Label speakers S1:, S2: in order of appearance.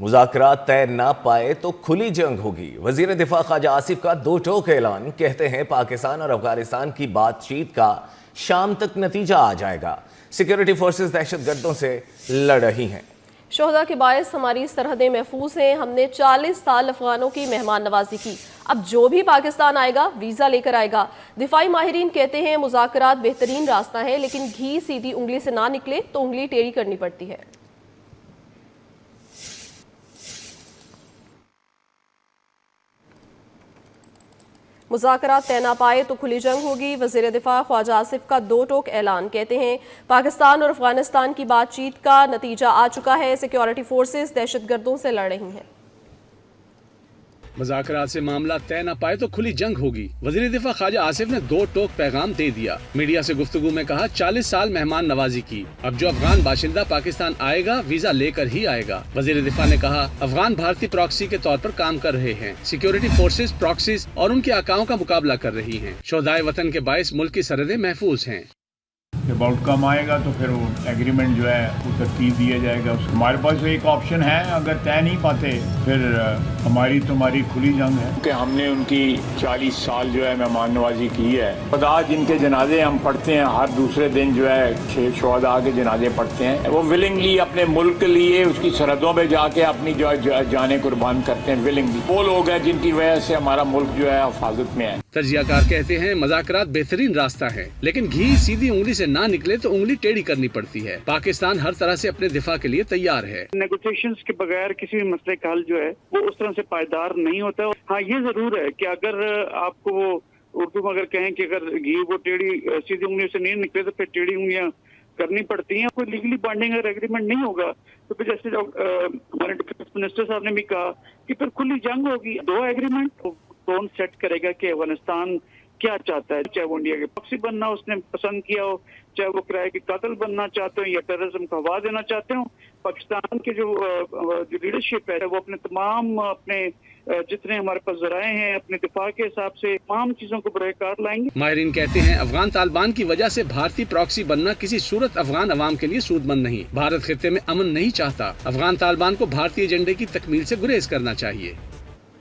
S1: مذاکرات طے نہ پائے تو کھلی جنگ ہوگی۔ وزیر دفاع خواجہ آصف کا دو ٹوک اعلان، کہتے ہیں پاکستان اور افغانستان کی بات چیت کا شام تک نتیجہ آ جائے گا۔ سیکیورٹی فورسز دہشت گردوں سے لڑ رہی ہیں۔
S2: شہداء کے باعث ہماری سرحدیں محفوظ ہیں، ہم نے 40 سال افغانوں کی مہمان نوازی کی، اب جو بھی پاکستان آئے گا ویزا لے کر آئے گا۔ دفاعی ماہرین کہتے ہیں مذاکرات بہترین راستہ ہے، لیکن گھی سیدھی انگلی سے نہ نکلے تو انگلی ٹیڑھی کرنی پڑتی ہے۔ مذاکرات طے نہ پائے تو کھلی جنگ ہوگی۔ وزیر دفاع خواجہ آصف کا دو ٹوک اعلان، کہتے ہیں پاکستان اور افغانستان کی بات چیت کا نتیجہ آ چکا ہے، سیکیورٹی فورسز دہشت گردوں سے لڑ رہی ہیں۔
S3: مذاکرات سے معاملہ طے نہ پائے تو کھلی جنگ ہوگی۔ وزیر دفاع خواجہ آصف نے دو ٹوک پیغام دے دیا۔ میڈیا سے گفتگو میں کہا 40 سال مہمان نوازی کی، اب جو افغان باشندہ پاکستان آئے گا ویزا لے کر ہی آئے گا۔ وزیر دفاع نے کہا افغان بھارتی پراکسی کے طور پر کام کر رہے ہیں، سیکیورٹی فورسز پراکسیز اور ان کے آقاؤں کا مقابلہ کر رہی ہیں۔ شہدائے وطن کے باعث ملک کی سرحدیں محفوظ ہیں۔
S4: جب آؤٹ کم آئے گا تو پھر وہ ایگریمنٹ جو ہے وہ ترتیب دیا جائے گا۔ ہمارے پاس ایک آپشن ہے، اگر طے نہیں پاتے پھر ہماری تمہاری کھلی جنگ ہے کہ ہم نے ان کی 40 سال جو ہے مہمان نوازی کی ہے۔ خدا جن کے جنازے ہم پڑھتے ہیں ہر دوسرے دن جو ہے 6 شہداء کے جنازے پڑھتے ہیں، وہ ولنگلی اپنے ملک کے لیے اس کی سرحدوں پہ جا کے اپنی جو جانیں قربان کرتے ہیں ولنگلی۔ وہ لوگ ہیں جن کی وجہ سے ہمارا ملک جو ہے حفاظت میں ہے۔
S3: تجزیہ کار کہتے ہیں مذاکرات بہترین راستہ ہے، لیکن گھی سیدھی انگلی سے نہ نکلے تو انگلی ٹیڑھی کرنی پڑتی ہے۔ پاکستان ہر طرح سے اپنے دفاع کے لیے تیار ہے۔
S5: نیگوشیشنز کے بغیر کسی بھی مسئلے کا حل جو ہے وہ اس طرح سے پائیدار نہیں ہوتا۔ ہاں یہ ضرور ہے کہ اگر آپ کو اردو میں اگر کہیں کہ اگر گھی وہ ٹیڑھی سیدھی انگلیوں سے نہیں نکلے تو پھر ٹیڑھی انگلیاں کرنی پڑتی ہیں۔ کوئی لیگلی بائنڈنگ اگر ایگریمنٹ نہیں ہوگا تو پھر جیسے ہمارے ڈیفینس منسٹر صاحب نے بھی کہا کہ پھر کھلی جنگ ہوگی۔ دو ایگریمنٹ کون سیٹ کرے گا کہ افغانستان کیا چاہتا ہے، چاہے وہ انڈیا کے پراکسی بننا اس نے پسند کیا ہو، چاہے وہ کرائے کے قاتل بننا چاہتے ہوں یا ٹیررزم کو ہوا دینا چاہتے ہوں۔ پاکستان کے جو لیڈرشپ ہے وہ اپنے تمام جتنے ہمارے پاس ذرائع ہیں اپنے دفاع کے حساب سے تمام چیزوں کو برائے کار لائیں گے۔
S3: ماہرین کہتے ہیں افغان طالبان کی وجہ سے بھارتی پراکسی بننا کسی صورت افغان عوام کے لیے سود مند نہیں۔ بھارت خطے میں امن نہیں چاہتا، افغان طالبان کو بھارتی ایجنڈے کی تکمیل سے گریز کرنا چاہیے۔